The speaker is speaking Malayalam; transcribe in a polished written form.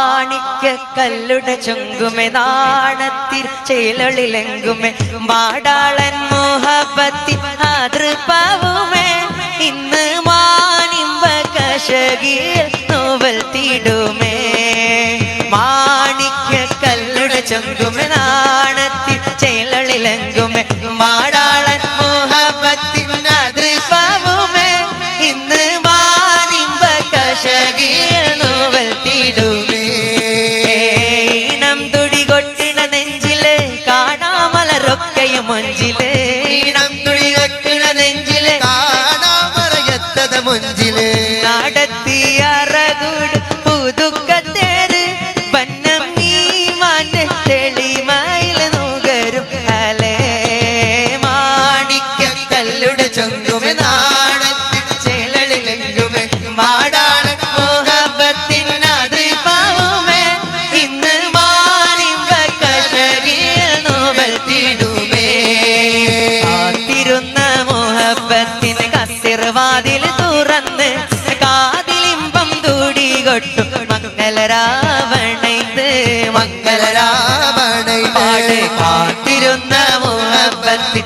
മാണിക്കല്ലുടെ ചുങ്കുമെ നാണത്തിൽ ചേലളിലെങ്കുമെ മാടാളൻ മോഹബത്തി ആതൃപാവുമേ ഇന്ന് മാനിമ്പ കശകിൽ നോവൽ തീടുമേ മാണിക്കല്ലുടെ ചുങ്കുമെ നാണത്തിൽ ചേലളിലെങ്കുമെ മാടാളൻ മോഹബത്തി ആതൃപാവുമേ ഇന്ന് മാനിമ്പ കശകിൽ നോവൽ തീടുമേ മുഞ്ചിലെ ഈണം തുടികൊട്ടിണ നെഞ്ചിലെ കാണാമറയത്തത മുഞ്ചിലെ നടത്തിയറകൂട് പുതുക്കത്തേര് പന്നം നീ മാന്റെ തെളിമയിൽ നുകരും അലേ മാണിക്കല്ലുടെ ചൊങ്കുമെ നാണത്തിൽ ചേലളിലെങ്കുമെ മാടാള മോഹബത്തിനത് പാവുമേ ഇന്ന് മാനിമ്പ കശകിൽ നോവൽ തീടും വാതിൽ തുറന്ന് കാതിലിമ്പം തൂടികൊട്ടു മംഗളരാവണൈത് മംഗളരാവണൈ കാത്തിരുന്ന മുഹബത്തിൽ